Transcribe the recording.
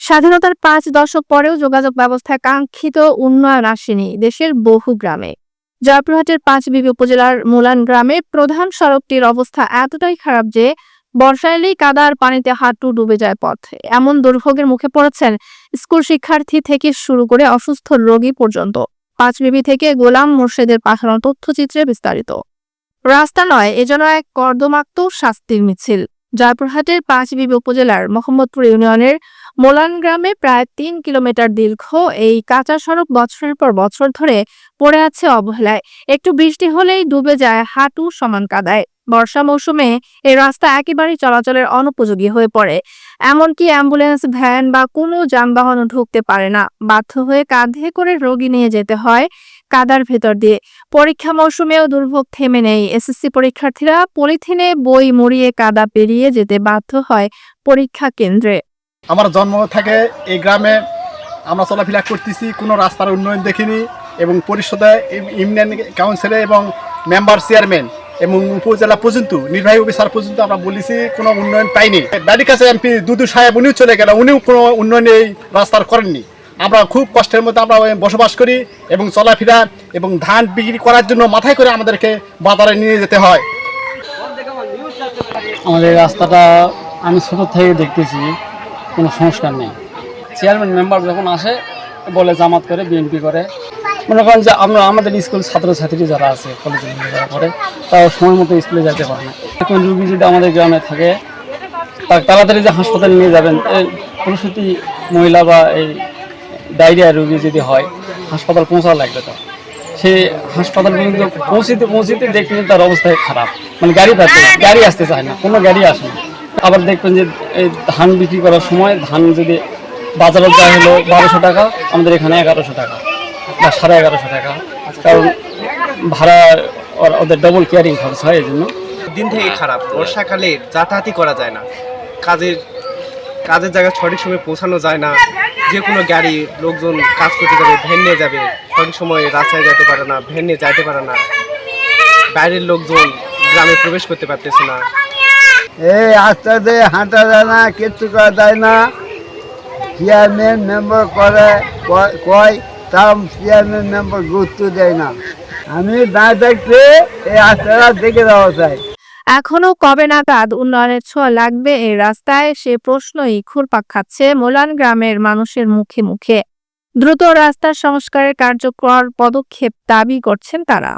স্বাধীনতার ৫ দশক পরেও যোগাযোগ ব্যবস্থায় কাঙ্ক্ষিত উন্নয়ন আসেনি দেশের বহু গ্রামে। জয়পুরহাটের পাঁচবিবি উপজেলার মোলান গ্রামে প্রধান সড়কটির অবস্থা এতটাই খারাপ যে বর্ষা এলেই কাদার পানিতে হাঁটু ডুবে যায় পথ। এমন দুর্ভোগের মুখে পড়েছেন স্কুল শিক্ষার্থী থেকে শুরু করে অসুস্থ রোগী পর্যন্ত। পাঁচবিবি থেকে গোলাম মোর্শেদের পাঠানো তথ্যচিত্রে বিস্তারিত। রাস্তা নয়, এ যেন এক কর্দমাক্ত শাস্তির মিছিল। জয়পুরহাটের পাঁচবিবি উপজেলার মোহাম্মদপুর ইউনিয়নের মোলান গ্রামে প্রায় ৩ কিলোমিটার দীর্ঘ এই কাঁচা সড়ক বছরের পর বছর ধরে পড়ে আছে অবহেলায়। একটু বৃষ্টি হলেই ডুবে যায় হাঁটু সমান কাদায়। বর্ষা মৌসুমে এই রাস্তা একেবারেই চলাচলের অনুপযোগী হয়ে পড়ে। এমনকি অ্যাম্বুলেন্স, ভ্যান বা কোনো যানবাহনও ঢুকতে পারে না। বাধ্য হয়ে কাঁধে করে রোগী নিয়ে যেতে হয় কাদার ভেতর দিয়ে। পরীক্ষা মৌসুমেও দুর্ভোগ থেমে নেই। এসএসসি পরীক্ষার্থীরা পলিথিনে বই মুড়িয়ে কাদা পেরিয়ে যেতে বাধ্য হয় পরীক্ষা কেন্দ্রে। আমার জন্ম থেকে এই গ্রামে আমরা চলাফেরা করতেছি, কোনো রাস্তার উন্নয়ন দেখিনি এবং পরিষদে ইউনিয়ন কাউন্সিলে এবং মেম্বার চেয়ারম্যান এবং উপজেলা পর্যন্ত নির্বাহী অফিসার পর্যন্ত আমরা বলেছি কোনো উন্নয়ন পাইনি। বাড়ির কাছে এমপি দুদু সাহেব উনিও চলে গেল, উনিও কোনো উন্নয়ন এই রাস্তার করেননি। আমরা খুব কষ্টের মধ্যে আমরা বসবাস করি এবং চলাফেরা এবং ধান বিক্রি করার জন্য মাথায় করে আমাদেরকে বাজারে নিয়ে যেতে হয়। আমাদের রাস্তাটা আমি ছোটো থেকে দেখতেছি কোনো সংস্কার নেই। চেয়ারম্যান মেম্বার যখন আসে বলে জামাত করে, বিএনপি করে। মনে করেন যে আমাদের স্কুল ছাত্রছাত্রী যারা আছে, কলেজে যারা পড়ে, তাও সময় মতো স্কুলে যেতে পারে না। এখন রুগী যদি আমাদের গ্রামে থাকে, তার তাড়াতাড়ি যে হাসপাতালে নিয়ে যাবেন, এই প্রসূতি মহিলা বা এই ডায়রিয়া রুগী যদি হয়, হাসপাতাল পৌঁছানো লাগবে। তো সেই হাসপাতাল পর্যন্ত পৌঁছিতে দেখবেন তার অবস্থা খারাপ, মানে গাড়ি আসতে চায় না, কোনো গাড়ি আসে না। আবার দেখবেন যে এই ধান বিক্রি করার সময় ধান যদি বাজারে যায় হলো 1200 টাকা, আমাদের এখানে 1100 টাকা বা 1150 টাকা, কারণ ভাড়া ওদের ডবল কেয়ারিং খরচ হয়। এই জন্য দিন থেকে খারাপ। বর্ষাকালে যাতায়াতই করা যায় না, কাজের জায়গায় সঠিক সময় পৌঁছানো যায় না। যে কোনো গাড়ি, লোকজন কাজ করতে যাবে, ভ্যান নিয়ে যাবে, সঠিক সময় রাস্তায় যেতে পারে না, ভ্যান নিয়ে যাইতে পারে না। বাইরের লোকজন গ্রামে প্রবেশ করতে পারতেছে না। এই রাস্তা দিয়ে হাঁটা যায় না, কিচ্ছু করা যায় না। চেয়ারম্যান মেম্বার করে কয়, তার চেয়ারম্যান মেম্বার গুরুত্ব দেয় না। আমি না দেখতে এই রাস্তাটা দেখে দেওয়া চাই। এখনো কবে নাগাদ উন্নয়নের ছোঁয়া লাগবে এই রাস্তায়, সে প্রশ্নই ঘুরপাক খাচ্ছে মোলান গ্রামের মানুষের মুখে মুখে। দ্রুত রাস্তার সংস্কারের কার্যকর পদক্ষেপ দাবি করছেন তারা।